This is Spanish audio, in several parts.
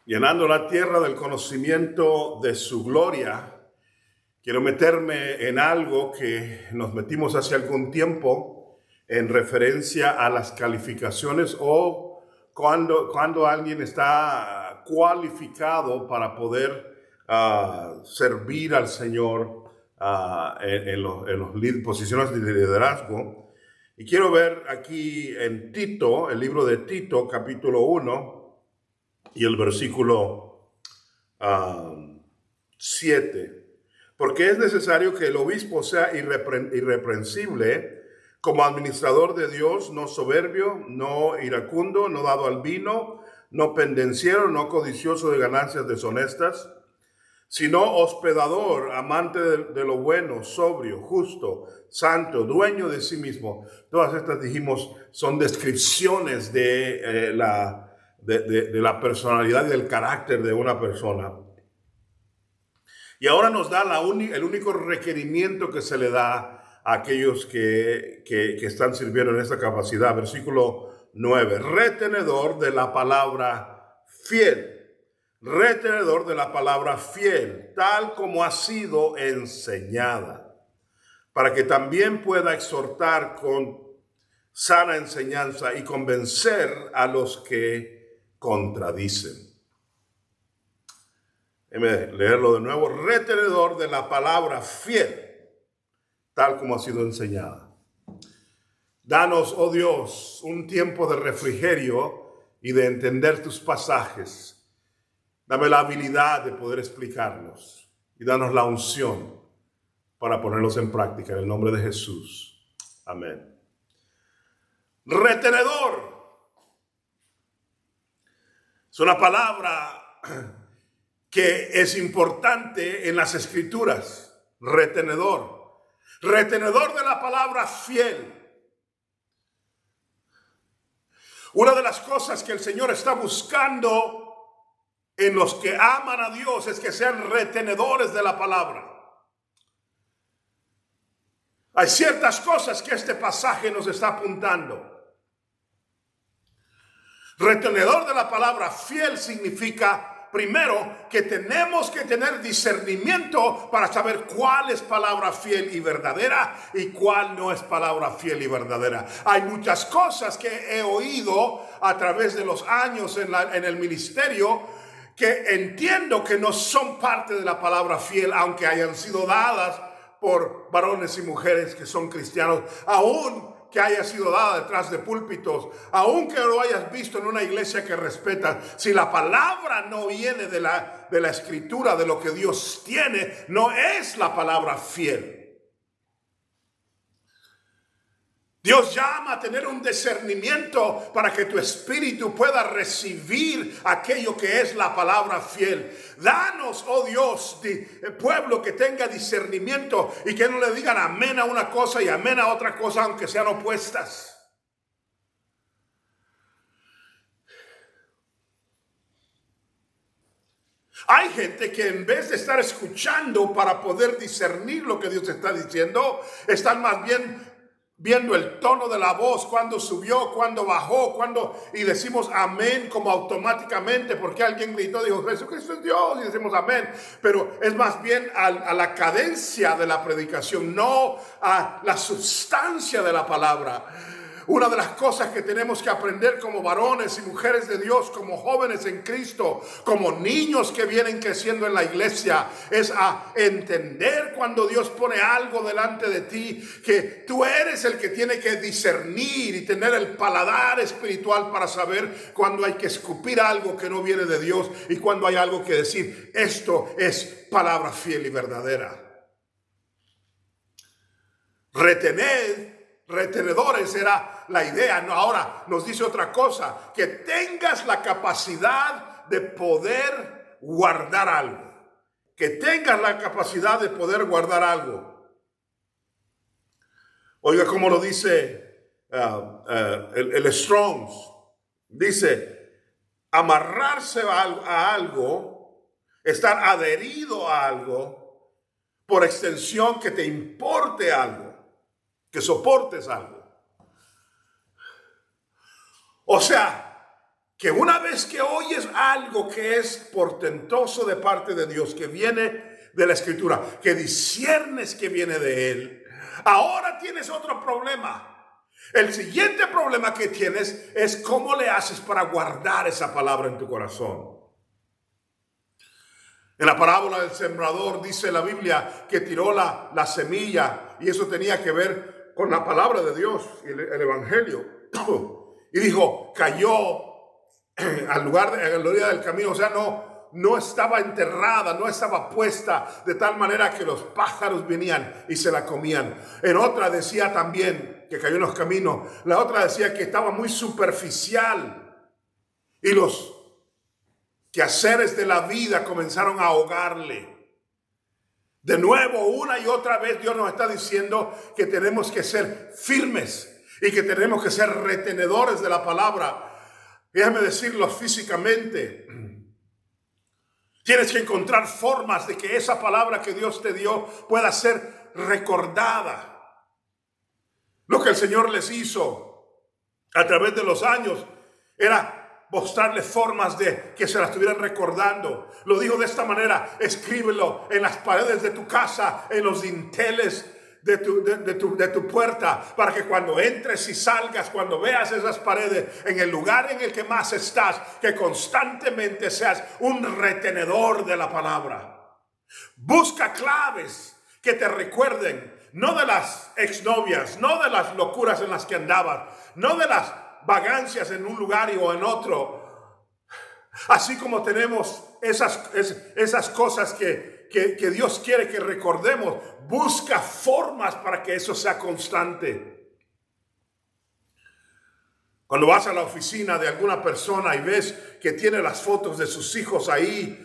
llenando la tierra del conocimiento de su gloria. Quiero meterme en algo que nos metimos hace algún tiempo en referencia a las calificaciones o cuando alguien está cualificado para poder servir al Señor en los posiciones de liderazgo. Y quiero ver aquí en Tito, el libro de Tito, capítulo 1 y el versículo 7. Porque es necesario que el obispo sea irreprensible como administrador de Dios, no soberbio, no iracundo, no dado al vino, no pendenciero, no codicioso de ganancias deshonestas, sino hospedador, amante de lo bueno, sobrio, justo, santo, dueño de sí mismo. Todas estas, dijimos, son descripciones de la personalidad y del carácter de una persona. Y ahora nos da el único requerimiento que se le da a aquellos que están sirviendo en esta capacidad. Versículo 9. Retenedor de la palabra fiel. Retenedor de la palabra fiel, tal como ha sido enseñada, para que también pueda exhortar con sana enseñanza y convencer a los que contradicen. Déjeme leerlo de nuevo. Retenedor de la palabra fiel, tal como ha sido enseñada. Danos, oh Dios, un tiempo de refrigerio y de entender tus pasajes. Dame la habilidad de poder explicarlos y danos la unción para ponerlos en práctica en el nombre de Jesús. Amén. Retenedor. Es una palabra que es importante en las Escrituras. Retenedor. Retenedor de la palabra fiel. Una de las cosas que el Señor está buscando en los que aman a Dios es que sean retenedores de la palabra. Hay ciertas cosas que este pasaje nos está apuntando. Retenedor de la palabra fiel significa, primero, que tenemos que tener discernimiento para saber cuál es palabra fiel y verdadera y cuál no es palabra fiel y verdadera. Hay muchas cosas que he oído a través de los años en el ministerio que entiendo que no son parte de la palabra fiel, aunque hayan sido dadas por varones y mujeres que son cristianos, aún que haya sido dada detrás de púlpitos, aun que lo hayas visto en una iglesia que respeta. Si la palabra no viene de la escritura, de lo que Dios tiene, no es la palabra fiel. Dios llama a tener un discernimiento para que tu espíritu pueda recibir aquello que es la palabra fiel. Danos, oh Dios, pueblo que tenga discernimiento y que no le digan amén a una cosa y amén a otra cosa, aunque sean opuestas. Hay gente que en vez de estar escuchando para poder discernir lo que Dios está diciendo, están más bien viendo el tono de la voz, cuando subió, cuando bajó, y decimos amén como automáticamente porque alguien gritó, dijo Jesucristo es Dios, y decimos amén, pero es más bien a la cadencia de la predicación, no a la sustancia de la palabra. Una de las cosas que tenemos que aprender como varones y mujeres de Dios, como jóvenes en Cristo, como niños que vienen creciendo en la iglesia, es a entender cuando Dios pone algo delante de ti, que tú eres el que tiene que discernir y tener el paladar espiritual para saber cuando hay que escupir algo que no viene de Dios y cuando hay algo que decir, esto es palabra fiel y verdadera. Retenedores era la idea. No, ahora nos dice otra cosa, que tengas la capacidad de poder guardar algo. Que tengas la capacidad de poder guardar algo. Oiga cómo lo dice el Strong's. Dice, amarrarse a algo, estar adherido a algo, por extensión que te importe algo, que soportes algo. O sea, que una vez que oyes algo que es portentoso de parte de Dios, que viene de la Escritura, que disciernes que viene de Él, ahora tienes otro problema. El siguiente problema que tienes es cómo le haces para guardar esa palabra en tu corazón. En la parábola del sembrador dice la Biblia que tiró la semilla, y eso tenía que ver con la palabra de Dios, el Evangelio. Y dijo, cayó al lugar de la orilla del camino, o sea, no estaba enterrada, no estaba puesta de tal manera que los pájaros venían y se la comían. En otra decía también que cayó en los caminos. La otra decía que estaba muy superficial y los quehaceres de la vida comenzaron a ahogarle. De nuevo, una y otra vez Dios nos está diciendo que tenemos que ser firmes y que tenemos que ser retenedores de la palabra. Déjame decirlo físicamente. Tienes que encontrar formas de que esa palabra que Dios te dio pueda ser recordada. Lo que el Señor les hizo a través de los años era mostrarles formas de que se la estuvieran recordando. Lo dijo de esta manera: escríbelo en las paredes de tu casa, en los dinteles de tu puerta, para que cuando entres y salgas, cuando veas esas paredes, en el lugar en el que más estás, que constantemente seas un retenedor de la palabra. Busca claves que te recuerden, no de las exnovias, no de las locuras en las que andabas, no de las vagancias en un lugar o en otro. Así como tenemos esas cosas que Dios quiere que recordemos, busca formas para que eso sea constante. Cuando vas a la oficina de alguna persona y ves que tiene las fotos de sus hijos ahí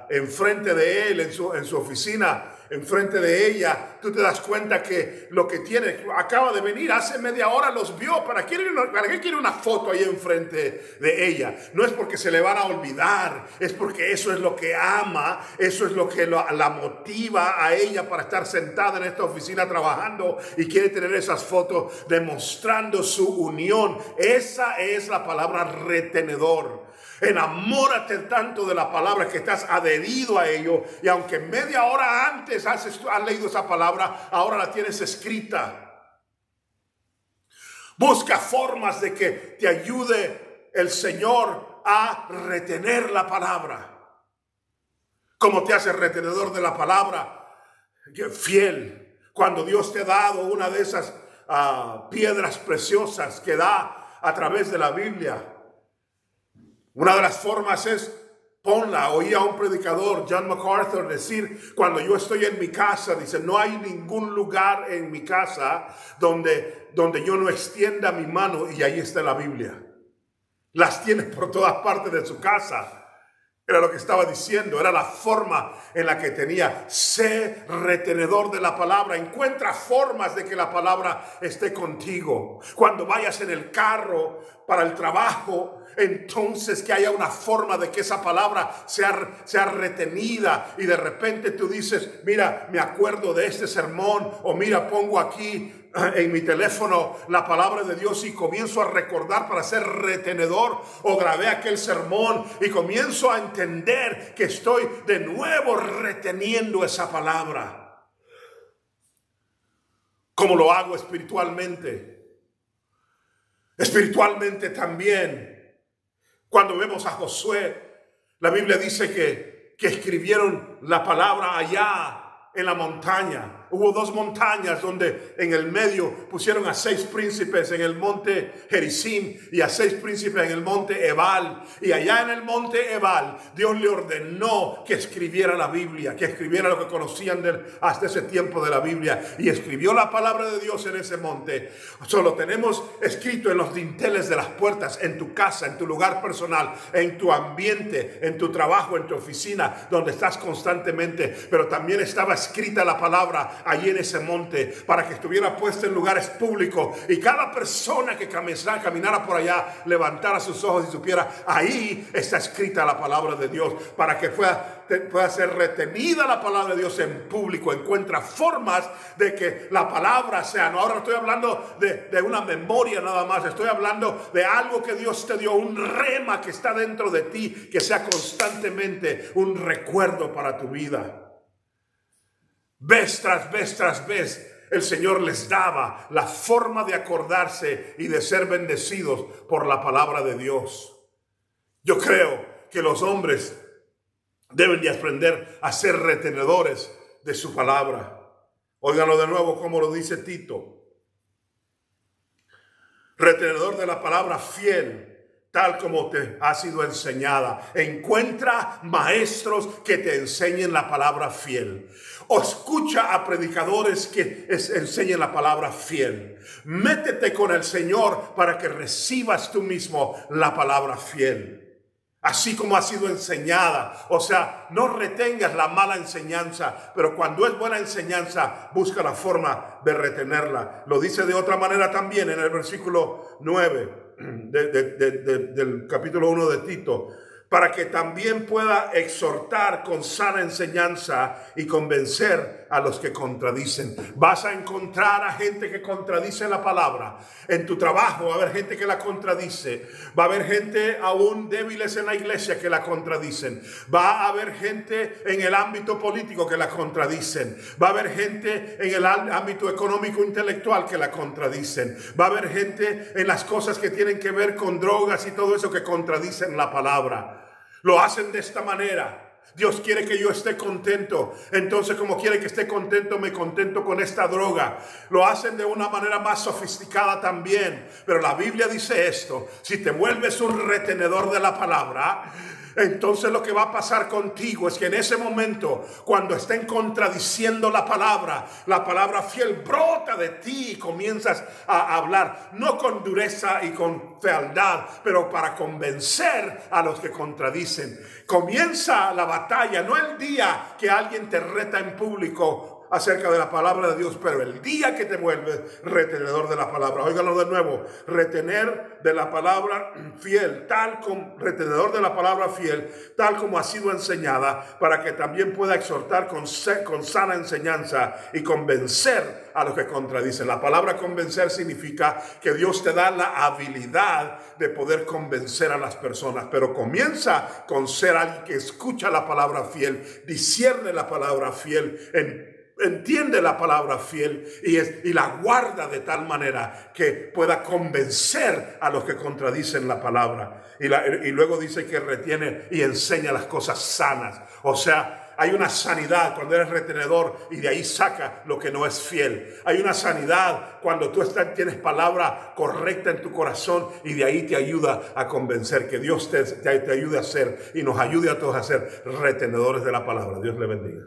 enfrente de él, en su oficina, enfrente de ella, tú te das cuenta que lo que tiene, acaba de venir, hace media hora los vio. ¿Para qué quiere una foto ahí enfrente de ella? No es porque se le van a olvidar, es porque eso es lo que ama, eso es lo que la motiva a ella para estar sentada en esta oficina trabajando, y quiere tener esas fotos demostrando su unión. Esa es la palabra retenedor. Enamórate tanto de la palabra que estás adherido a ello, y aunque media hora antes has leído esa palabra, ahora la tienes escrita. Busca formas de que te ayude el Señor a retener la palabra. ¿Cómo te hace retenedor de la palabra? Fiel. Cuando Dios te ha dado una de esas piedras preciosas que da a través de la Biblia, una de las formas es ponla. Oí a un predicador, John MacArthur, decir: cuando yo estoy en mi casa, dice, no hay ningún lugar en mi casa donde yo no extienda mi mano y ahí está la Biblia. Las tiene por todas partes de su casa. Era lo que estaba diciendo, era la forma en la que tenía. Sé retenedor de la palabra. Encuentra formas de que la palabra esté contigo. Cuando vayas en el carro para el trabajo, entonces que haya una forma de que esa palabra sea retenida, y de repente tú dices: mira, me acuerdo de este sermón, o mira, pongo aquí en mi teléfono la palabra de Dios y comienzo a recordar para ser retenedor, o grabé aquel sermón y comienzo a entender que estoy de nuevo reteniendo esa palabra. ¿Cómo lo hago espiritualmente? Espiritualmente también, cuando vemos a Josué, la Biblia dice que escribieron la palabra allá en la montaña. Hubo 2 montañas donde en el medio pusieron a 6 príncipes, en el monte Gerizim, y a 6 príncipes en el monte Ebal. Y allá en el monte Ebal, Dios le ordenó que escribiera la Biblia, que escribiera lo que conocían hasta ese tiempo de la Biblia. Y escribió la palabra de Dios en ese monte. Solo tenemos escrito en los dinteles de las puertas, en tu casa, en tu lugar personal, en tu ambiente, en tu trabajo, en tu oficina, donde estás constantemente. Pero también estaba escrita la palabra allí en ese monte, para que estuviera puesto en lugares públicos, y cada persona que caminara por allá levantara sus ojos y supiera, ahí está escrita la palabra de Dios, para que pueda ser retenida la palabra de Dios en público. Encuentra formas de que la palabra sea, no, ahora no estoy hablando de una memoria nada más, estoy hablando de algo que Dios te dio, un rema que está dentro de ti, que sea constantemente un recuerdo para tu vida. Vez tras vez, el Señor les daba la forma de acordarse y de ser bendecidos por la palabra de Dios. Yo creo que los hombres deben de aprender a ser retenedores de su palabra. Óiganlo de nuevo como lo dice Tito. Retenedor de la palabra fiel, tal como te ha sido enseñada. Encuentra maestros que te enseñen la palabra fiel. O escucha a predicadores que enseñen la palabra fiel. Métete con el Señor para que recibas tú mismo la palabra fiel, así como ha sido enseñada. O sea, no retengas la mala enseñanza, pero cuando es buena enseñanza, busca la forma de retenerla. Lo dice de otra manera también en el versículo 9 del capítulo 1 de Tito, para que también pueda exhortar con sana enseñanza y convencer a los que contradicen. Vas a encontrar a gente que contradice la palabra. En tu trabajo va a haber gente que la contradice. Va a haber gente aún débiles en la iglesia que la contradicen. Va a haber gente en el ámbito político que la contradicen. Va a haber gente en el ámbito económico intelectual que la contradicen. Va a haber gente en las cosas que tienen que ver con drogas y todo eso que contradicen la palabra. Lo hacen de esta manera. Dios quiere que yo esté contento. Entonces, como quiere que esté contento, me contento con esta droga. Lo hacen de una manera más sofisticada también. Pero la Biblia dice esto: si te vuelves un retenedor de la palabra, entonces lo que va a pasar contigo es que en ese momento, cuando estén contradiciendo la palabra fiel brota de ti y comienzas a hablar, no con dureza y con fealdad, pero para convencer a los que contradicen. Comienza la batalla, no el día que alguien te reta en público acerca de la palabra de Dios, pero el día que te vuelves retenedor de la palabra. Óiganlo de nuevo: retener de la palabra fiel, retenedor de la palabra fiel, tal como ha sido enseñada, para que también pueda exhortar con sana enseñanza y convencer a los que contradicen. La palabra convencer significa que Dios te da la habilidad de poder convencer a las personas, pero comienza con ser alguien que escucha la palabra fiel, discierne la palabra fiel, entiende la palabra fiel y la guarda de tal manera que pueda convencer a los que contradicen la palabra. Y luego dice que retiene y enseña las cosas sanas. O sea, hay una sanidad cuando eres retenedor y de ahí saca lo que no es fiel. Hay una sanidad cuando tú tienes palabra correcta en tu corazón y de ahí te ayuda a convencer. Que Dios te ayude a ser y nos ayude a todos a ser retenedores de la palabra. Dios le bendiga.